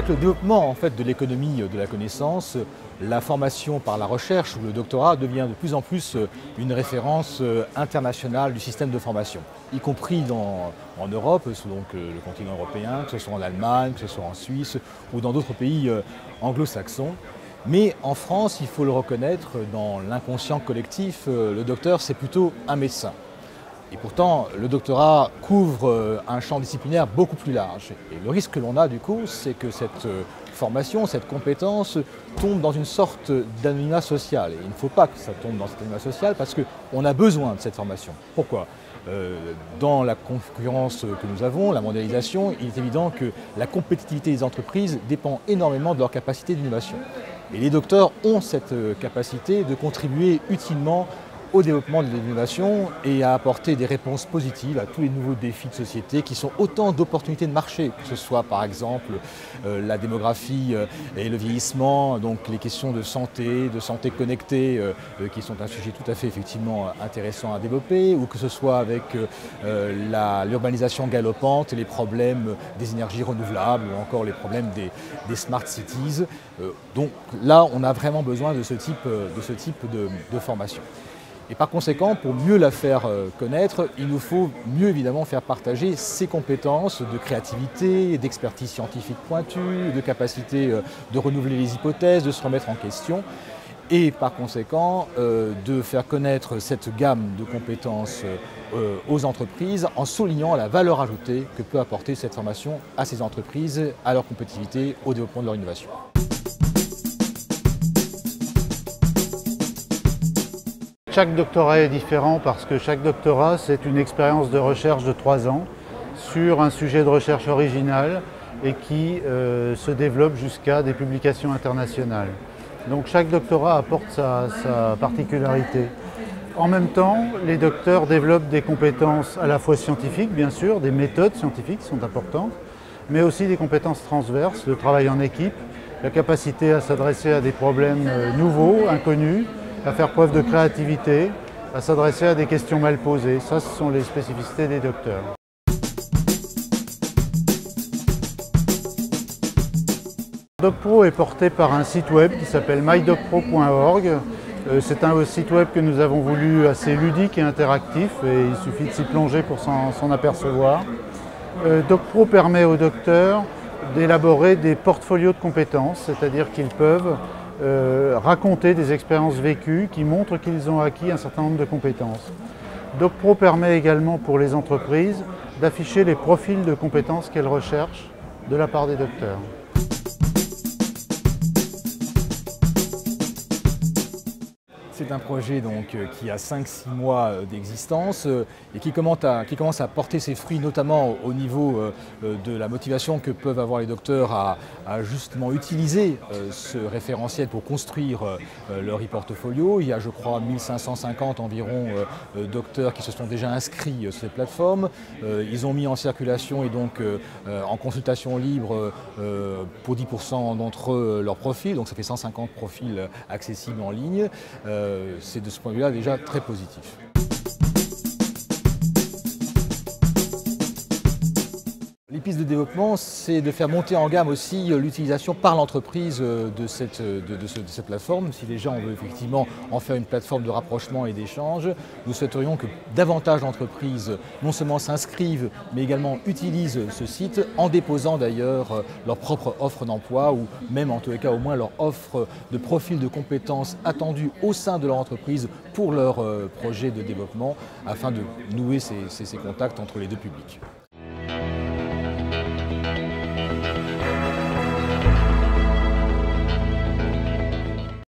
Avec le développement en fait, de l'économie de la connaissance, la formation par la recherche ou le doctorat devient de plus en plus une référence internationale du système de formation, y compris en Europe, donc le continent européen, que ce soit en Allemagne, que ce soit en Suisse ou dans d'autres pays anglo-saxons. Mais en France, il faut le reconnaître, dans l'inconscient collectif, le docteur c'est plutôt un médecin. Et pourtant, le doctorat couvre un champ disciplinaire beaucoup plus large. Et le risque que l'on a du coup, c'est que cette formation, cette compétence tombe dans une sorte d'anonymat social. Et il ne faut pas que ça tombe dans cet anonymat social parce qu'on a besoin de cette formation. Pourquoi ? Dans la concurrence que nous avons, la mondialisation, il est évident que la compétitivité des entreprises dépend énormément de leur capacité d'innovation. Et les docteurs ont cette capacité de contribuer utilement au développement de l'innovation et à apporter des réponses positives à tous les nouveaux défis de société qui sont autant d'opportunités de marché, que ce soit par exemple la démographie et le vieillissement, donc les questions de santé connectée qui sont un sujet tout à fait effectivement intéressant à développer, ou que ce soit avec l'urbanisation galopante et les problèmes des énergies renouvelables ou encore les problèmes des smart cities. Donc là, on a vraiment besoin de ce type de formation. Et par conséquent, pour mieux la faire connaître, il nous faut mieux évidemment faire partager ces compétences de créativité, d'expertise scientifique pointue, de capacité de renouveler les hypothèses, de se remettre en question. Et par conséquent, de faire connaître cette gamme de compétences aux entreprises en soulignant la valeur ajoutée que peut apporter cette formation à ces entreprises, à leur compétitivité, au développement de leur innovation. Chaque doctorat est différent parce que chaque doctorat, c'est une expérience de recherche de 3 ans sur un sujet de recherche original et qui se développe jusqu'à des publications internationales. Donc chaque doctorat apporte sa particularité. En même temps, les docteurs développent des compétences à la fois scientifiques, bien sûr, des méthodes scientifiques sont importantes, mais aussi des compétences transverses, le travail en équipe, la capacité à s'adresser à des problèmes nouveaux, inconnus, à faire preuve de créativité, à s'adresser à des questions mal posées. Ça, ce sont les spécificités des docteurs. DocPro est porté par un site web qui s'appelle mydocpro.org. C'est un site web que nous avons voulu assez ludique et interactif, et il suffit de s'y plonger pour s'en apercevoir. DocPro permet aux docteurs d'élaborer des portfolios de compétences, c'est-à-dire qu'ils peuvent raconter des expériences vécues qui montrent qu'ils ont acquis un certain nombre de compétences. DocPro permet également pour les entreprises d'afficher les profils de compétences qu'elles recherchent de la part des docteurs. C'est un projet donc, qui a 5-6 mois d'existence et qui commence à porter ses fruits, notamment au niveau de la motivation que peuvent avoir les docteurs à justement utiliser ce référentiel pour construire leur e-portfolio. Il y a, je crois, 1550 environ docteurs qui se sont déjà inscrits sur cette plateforme. Ils ont mis en circulation et donc en consultation libre pour 10% d'entre eux leur profil, donc ça fait 150 profils accessibles en ligne. C'est de ce point de vue-là déjà très positif. Les pistes de développement, c'est de faire monter en gamme aussi l'utilisation par l'entreprise de cette plateforme. Si déjà on veut effectivement en faire une plateforme de rapprochement et d'échange, nous souhaiterions que davantage d'entreprises non seulement s'inscrivent, mais également utilisent ce site en déposant d'ailleurs leur propre offre d'emploi ou même en tous les cas au moins leur offre de profil de compétences attendues au sein de leur entreprise pour leur projet de développement afin de nouer ces contacts entre les deux publics.